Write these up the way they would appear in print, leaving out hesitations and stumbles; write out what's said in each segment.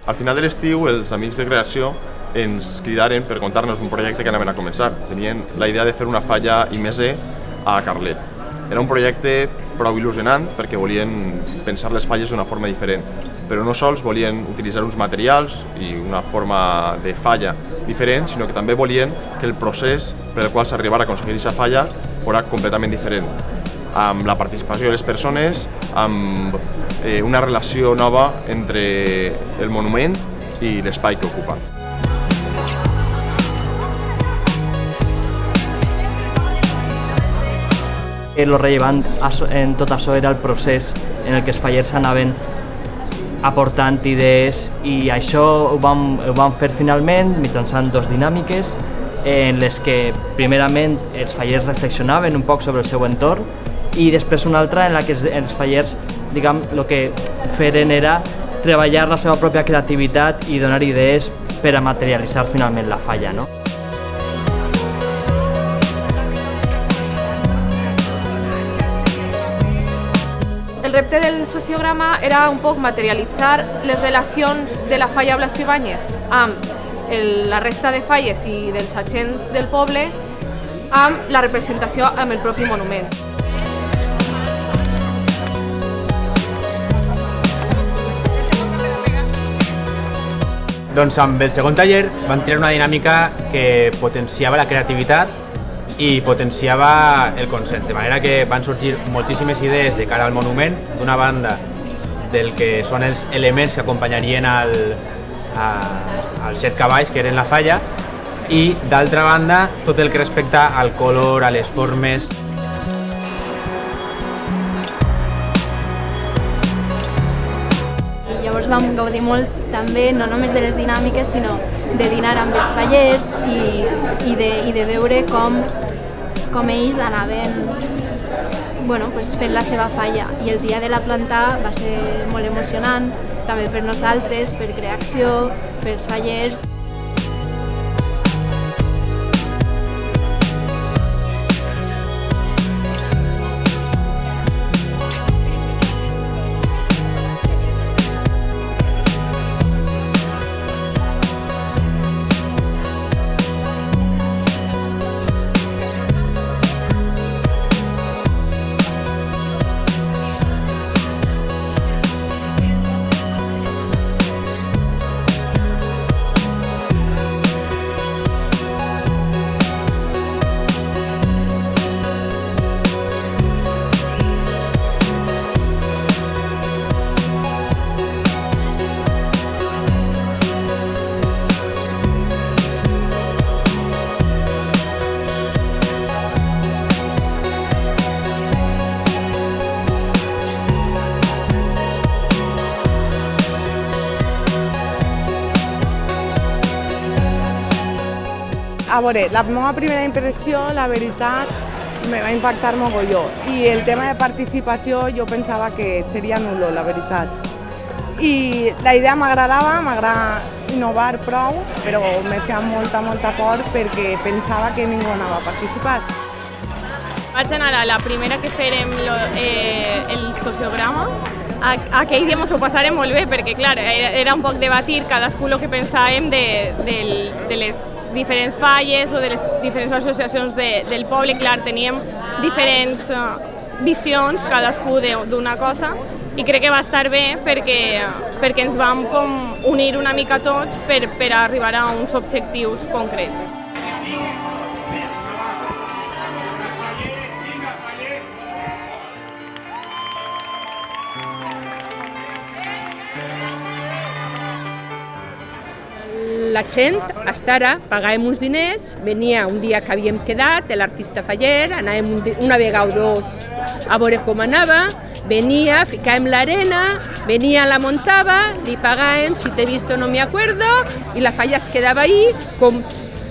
Al final de l'estiu, els amics de creació ens cridaren per contar-nos un projecte que anaven a començar. Tenien la idea de fer una falla IMC a Carlet. Era un projecte prou il·lusionant perquè volien pensar les falles d'una forma diferent, però no sols volien utilitzar uns materials i una forma de falla diferent, sinó que també volien que el procés per el qual s'arribara a aconseguir aquesta falla fos completament diferent, amb la participació de les persones, amb una relació nova entre el monument i l'espai que ocupa. Lo rellevant en tot això era el procés en el que els fallers anaven aportant idees, i això ho vam fer finalment mitjançant dues dinàmiques en les que primerament els fallers reflexionaven un poc sobre el seu entorn, i després una altra en la que els fallers, diguem, el que feren era treballar la seva pròpia creativitat i donar idees per a materialitzar finalment la falla, no? El repte del sociograma era un poc materialitzar les relacions de la falla Blas Ibáñez amb la resta de falles i dels agents del poble, amb la representació amb el propi monument. Doncs amb el segon taller vam triar una dinàmica que potenciava la creativitat i potenciava el consens, de manera que van sorgir moltíssimes idees de cara al monument, d'una banda del que són els elements que acompanyarien als 7 cavalls que eren la falla, i d'altra banda tot el que respecta al color, a les formes. Llavors vam gaudir molt també, no només de les dinàmiques, sinó de dinar amb els fallers i de veure com ells anaven fent la seva falla. I el dia de la planta va ser molt emocionant, també per nosaltres, per creació, pels fallers. A veure, la meva primera impressió, la veritat, me va impactar mogolló. I el tema de participació jo pensava que seria nulo, la veritat. I la idea m'agrada innovar prou, però me feia molta por perquè pensava que ningú anava a participar. Vaig anar a la primera que fèrem el sociograma. Aquell dia ens ho passàrem molt bé perquè, clar, era un poc debatir cadascú el que pensàvem de les diferents falles o de les diferents associacions del poble. Clar, teníem diferents visions, cadascú d'una cosa, i crec que va estar bé perquè ens vam unir una mica tots per arribar a uns objectius concrets. La gent, hasta ara, pagàvem uns diners, venia un dia que havíem quedat, l'artista faller, anàvem una vegada o dos a veure com anava, venia, ficàvem l'arena, venia, la muntava, li pagàvem, si t'he vist no me acuerdo, i la falla es quedava ahí, com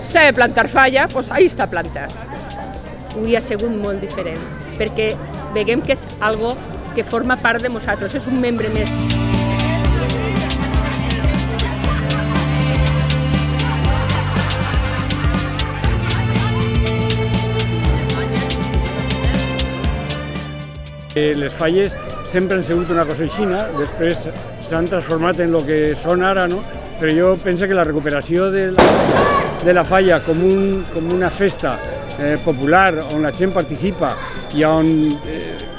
s'ha de plantar falla, doncs ahí està plantat. Avui ha sigut molt diferent, perquè veiem que és algo que forma part de nosaltres, és un membre més. Les falles sempre han sigut una cosa aixina, després s'han transformat en el que són ara, no? Però jo penso que la recuperació de la falla com una festa popular on la gent participa i on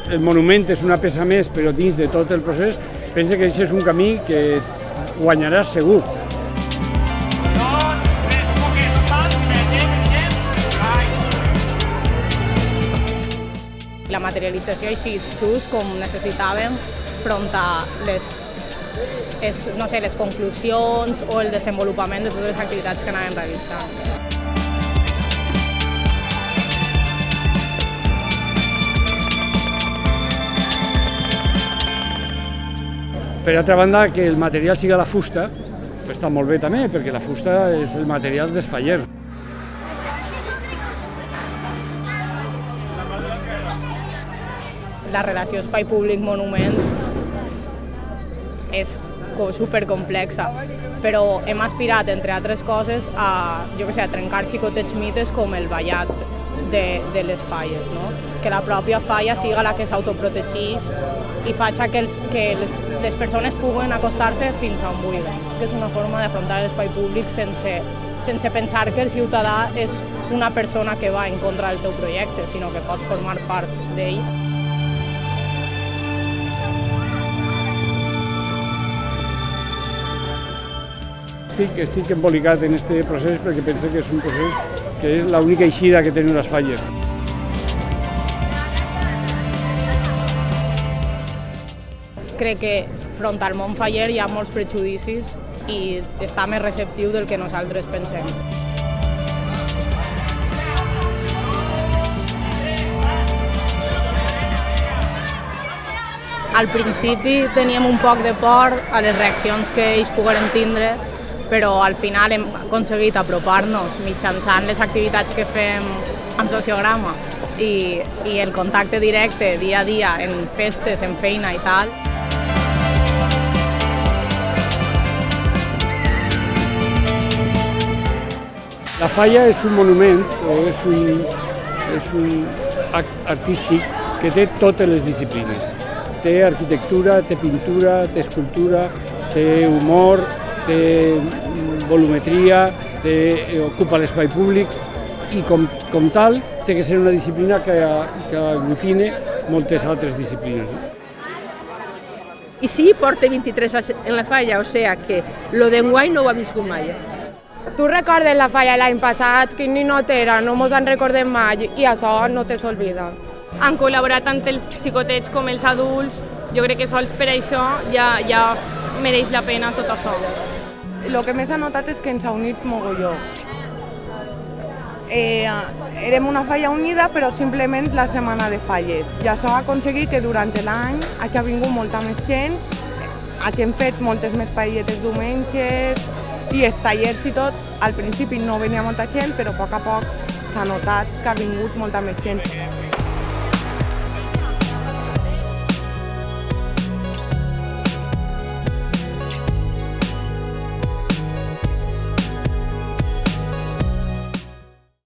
el monument és una peça més però dins de tot el procés, penso que aquest és un camí que guanyaràs segur. La materialització així just com necessitàvem front a les conclusions o el desenvolupament de totes les activitats que anàvem realitzant. Per altra banda, que el material siga la fusta, està molt bé també, perquè la fusta és el material dels fallers. La relació espai públic-monument és supercomplexa, però hem aspirat, entre altres coses, a trencar xicotets mites com el ballat de les falles, no? Que la pròpia falla siga la que s'autoprotegeix i faci que les persones puguen acostar-se fins on vulguin, que és una forma d'afrontar l'espai públic sense pensar que el ciutadà és una persona que va en contra del teu projecte, sinó que pot formar part d'ell. Estic embolicat en aquest procés perquè penso que és un procés que és l'única eixida que tenen les falles. Crec que front al món faller hi ha molts prejudicis i està més receptiu del que nosaltres pensem. Al principi teníem un poc de por a les reaccions que ells pogueren tindre, però al final hem aconseguit apropar-nos mitjançant les activitats que fem amb Sociograma i el contacte directe dia a dia en festes, en feina i tal. La falla és un monument, és un acte artístic que té totes les disciplines. Té arquitectura, té pintura, té escultura, té humor, té volumetria, ocupa l'espai públic i com tal té que ser una disciplina que aglutine moltes altres disciplines. I sí, porta 23 anys en la falla, o sigui que lo d'enguany no ho ha viscut mai. Tu recordes la falla l'any passat, quin ninot era, no mos en recordem mai i això no te s'olvida. Han col·laborat tant els xicotets com els adults, jo crec que sols per això ja mereix la pena tot això. El que més ha notat és que ens ha unit mogolló. Érem una falla unida, però simplement la setmana de falles. I això ha aconseguit que durant l'any hagi vingut molta més gent, hagin fet moltes més paelletes diumenges i els tallers i tot. Al principi no venia molta gent, però a poc s'ha notat que ha vingut molta més gent.